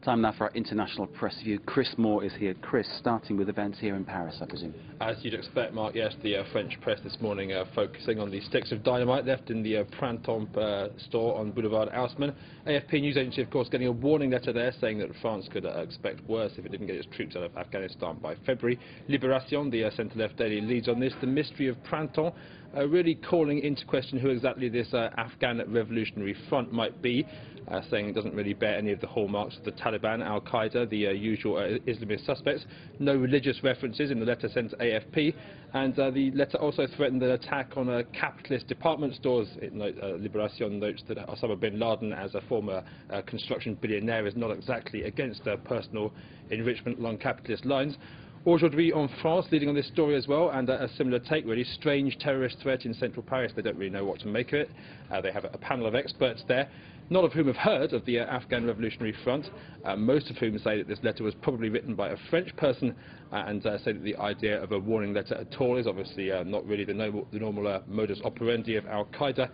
Time now for our international press view. Chris Moore is here. Chris, starting with events here in Paris, I presume. As you'd expect, Mark, yes, the French press this morning focusing on the sticks of dynamite left in the Printemps store on Boulevard Haussmann. AFP news agency, of course, getting a warning letter there saying that France could expect worse if it didn't get its troops out of Afghanistan by February. Libération, the centre-left daily, leads on this. The mystery of Printemps really calling into question who exactly this Afghan Revolutionary Front might be, saying it doesn't really bear any of the hallmarks of the Taliban, Al-Qaeda, the usual Islamist suspects. No religious references in the letter sent to AFP, and the letter also threatened an attack on capitalist department stores. Libération notes that Osama bin Laden, as a former construction billionaire, is not exactly against personal enrichment along capitalist lines. Aujourd'hui en France, leading on this story as well, and a similar take really. Strange terrorist threat in central Paris. They don't really know what to make of it. They have a panel of experts there, none of whom have heard of the Afghan Revolutionary Front, most of whom say that this letter was probably written by a French person, and say that the idea of a warning letter at all is obviously not really the normal modus operandi of Al-Qaeda,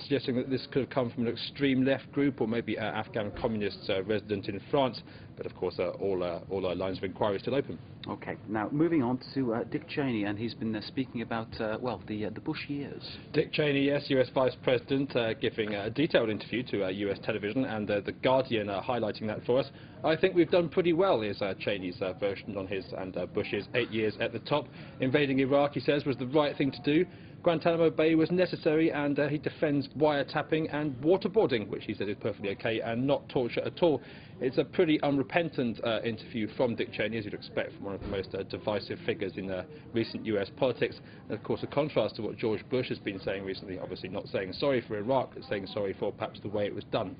suggesting that this could have come from an extreme left group or maybe Afghan communists resident in France. But of course, all our lines of inquiry are still open. Okay, now moving on to Dick Cheney, and he's been speaking about, well, the Bush years. Dick Cheney, yes, US Vice President, giving a detailed interview to US television, and The Guardian highlighting that for us. I think we've done pretty well, is Cheney's version on his and Bush's 8 years at the top. Invading Iraq, he says, was the right thing to do. Guantanamo Bay was necessary, and he defends wiretapping and waterboarding, which he said is perfectly okay and not torture at all. It's a pretty unrepentant interview from Dick Cheney, as you'd expect from one of the most divisive figures in recent US politics. And of course, a contrast to what George Bush has been saying recently, obviously not saying sorry for Iraq, but saying sorry for perhaps the way it was done.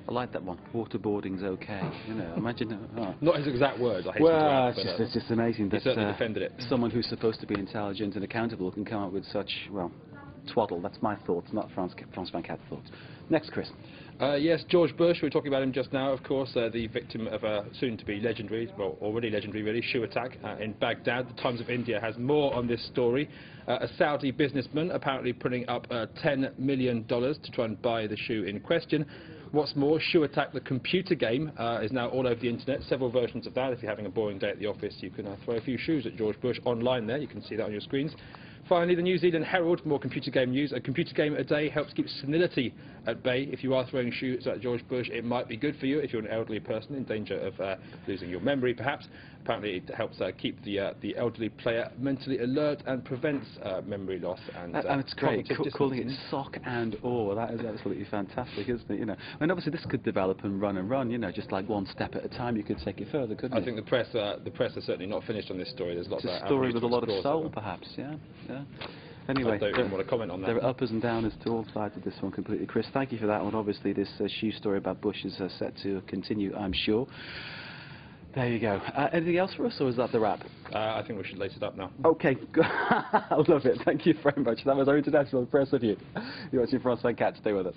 I like that one. Waterboarding's okay. You know, imagine. Not his exact words. I hate well, to add, it's just amazing that he certainly defended it. Someone who's supposed to be intelligent and accountable can come up with such, well, twaddle. That's my thoughts, not France Van Cat's thoughts. Next, Chris. Yes, George Bush, we were talking about him just now, of course, the victim of a soon-to-be legendary, well, already legendary really, shoe attack in Baghdad. The Times of India has more on this story. A Saudi businessman apparently putting up $10 million to try and buy the shoe in question. What's more, Shoe Attack, the computer game, is now all over the internet. Several versions of that. If you're having a boring day at the office, you can throw a few shoes at George Bush online there. You can see that on your screens. Finally, the New Zealand Herald, more computer game news. A computer game a day helps keep senility at bay. If you are throwing shoes at George Bush, it might be good for you if you're an elderly person in danger of losing your memory, perhaps. Apparently, it helps keep the elderly player mentally alert and prevents memory loss and it's great, calling it sock and awe. That is absolutely fantastic, isn't it? You know, and obviously this could develop and run. You know, just like one step at a time. You could take it further, couldn't you? I think the press are certainly not finished on this story. There's lots of a story with a lot of soul, perhaps. Yeah. Anyway, I don't even want to comment on that. There are uppers and downers to all sides of this one completely. Chris, thank you for that one. Obviously, this shoe story about Bush is set to continue, I'm sure. There you go. Anything else for us, or is that the wrap? I think we should lace it up now. Okay, I love it. Thank you very much. That was our international press review. You're watching France Van Cat. Stay with us.